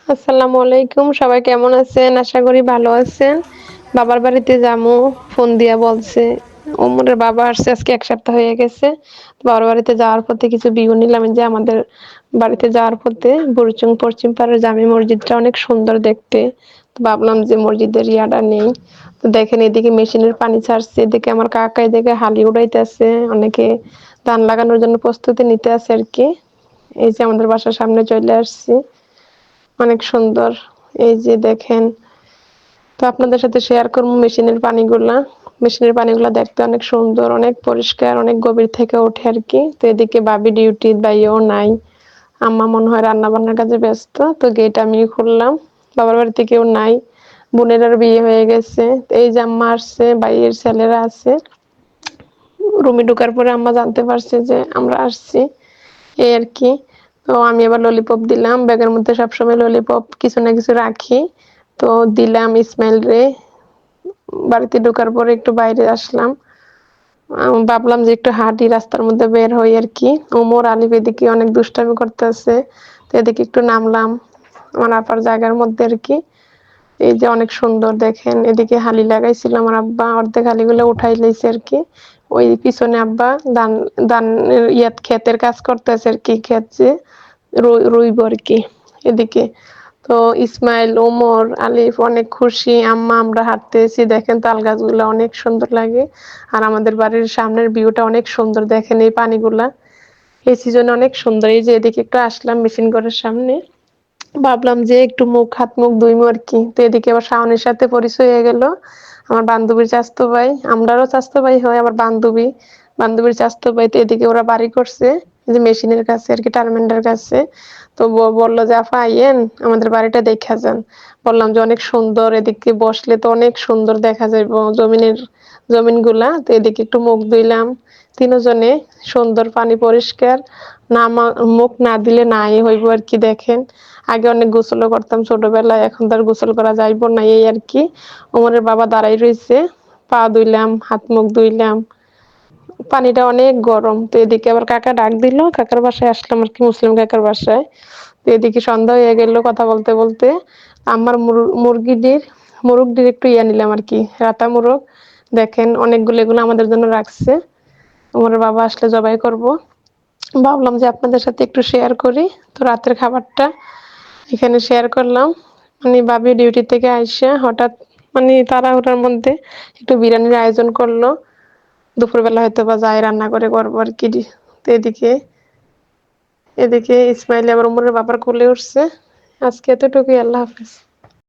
আসসালামু আলাইকুম। সবাই কেমন আছেন? আশা করি ভালো আছেন। বাবার বাড়িতে যামু, ফোন দিয়া বলছে। ওমরের বাবা আসছে আজকে ১ সপ্তাহ হয়ে গেছে। বাবার বাড়িতে যাওয়ার পথে কিছু বিহু নিলাম। এই যে আমাদের বাড়িতে যাওয়ার পথে বুড়িচং পশ্চিম পাড়ের জামে মসজিদটা অনেক সুন্দর দেখতে। তো ভাবলাম যে মসজিদের ইয়াটা নেই। তো দেখেন এদিকে মেশিনের পানি ছাড়ছে, এদিকে আমার কাকা এদিকে হালি উড়াইতেছে। অনেকে ধান লাগানোর জন্য প্রস্তুতি নিতে আছে আরকি। এই যে আমাদের বাসার সামনে চলে আসছি। অনেক সুন্দর। এই যে দেখেন। তো আপনাদের সাথে শেয়ার করব মেশিনের পানিগুলা। মেশিনের পানিগুলা দেখতে অনেক সুন্দর, অনেক পরিষ্কার, অনেক গভীর থেকে ওঠে আরকি। তো এদিকে ভাবি ডিউটি, ভাইও নাই। আম্মা মনে হয় রান্না-বান্নার কাজে ব্যস্ত। তো গেট আমি খুললাম। বাবার বাড়িতে কেউ নাই। বোনেরার বিয়ে হয়ে গেছে। তো এই যে আম্মা আসছে, ভাইয়ের ছেলেরা আছে। রুমে ঢোকার পরে আম্মা জানতে পারছে যে আমরা আসছি। এই আরকি। তো আমি আবার ললিপপ দিলাম। ব্যাগের মধ্যে সবসময় ললিপপ কিছু না কিছু রাখি। তো দিলাম ইসমাইলরে। বাড়িতে ঢোকার পরে একটু বাইরে আসলাম। ভাবলাম যে একটু হাঁটি, রাস্তার মধ্যে বের হই আরকি। ওমর, আলিফ এদিকে অনেক দুষ্টামি করতেছে। তো এদিকে একটু নামলাম। আমার আপার জায়গার মধ্যে আরকি। এই যে অনেক সুন্দর দেখেন। এদিকে হালি লাগাইছিল আমার আব্বা। অর্ধেক হালিগুলো উঠাই লাইছে আরকি। ওই পিছনে আব্বা ধান ধান ক্ষেতের কাজ করতেছে আরকি। ক্ষেত যে রুইব আরকি এদিকে। তো ইসমাইল, ওমর, আলিফ অনেক খুশি। আম্মা আমরা হাঁটতেছি। দেখেন তাল গাছগুলা অনেক সুন্দর লাগে। আর আমাদের বাড়ির সামনের ভিউটা অনেক সুন্দর। দেখেন এই পানিগুলা। এই সিজনে অনেক সুন্দর। এই যে এদিকে একটু আসলাম মেশিন ঘরের সামনে। ভাবলাম যে একটু হাত মুখ ধুইমু আরকি। তো এদিকে আবার শাওনের সাথে পরিচয় হয়ে গেল। আমার বান্ধবীর চাচাতো ভাই। আমরারও চাচাতো ভাই হয় আমার বান্ধবীর চাচাতো ভাই। তো এদিকে ওরা বাড়ি করছে এই যে মেশিনের কাছে আরকি, টারমেন্ডার কাছে। তো বলল যে, "আপা আইয়েন, আমাদের বাড়িটা দেইখা যান।" বললাম যে, "অনেক সুন্দর। এদিকে বসলে তো অনেক সুন্দর দেখা যাইবো জমিনগুলা।" তো এদিকে একটু মুখ ধুইলাম। ৩ জনে সুন্দর, পানি পরিষ্কার। মুখ না দিলে নাই হইব আরকি। দেখেন। আগে অনেক গোসলও করতাম ছোটবেলায়। এখন তো আর গোসল করা যাইব না, এই আরকি। ওমরের বাবা দাঁড়াই রইছে। পা ধুইলাম, হাত মুখ ধুইলাম। পানিটা অনেক গরম। তো এদিকে আবার কাকা ডাক দিল। কাকার বাসায় আসলাম আরকি, মুসলিম কাকার বাসায়। তো এদিকে সন্ধ্যা হয়ে গেল কথা বলতে, বলতে। আমার মুরগির একটু নিলাম আরকি, রাতা মুরগ। দেখেন অনেকগুলো, এগুলো আমাদের জন্য রাখছে। ওমরের বাবা আসলে জবাই করব। ভাবলাম যে আপনাদের সাথে একটু শেয়ার করি। তো রাতের খাবারটা এখানে শেয়ার করলাম। মানে ভাবি ডিউটি থেকে আইসা হঠাৎ মানে তাড়াহুড়ার মধ্যে একটু বিরিয়ানির আয়োজন করলো। দুপুরবেলা হয়তোবা যাই রান্না করে করবো আরকি। তো এদিকে ইসমাইল আবার ওমরের বাবার কোলে উঠছে। আজকে এতটুকুই। আল্লাহ হাফেজ।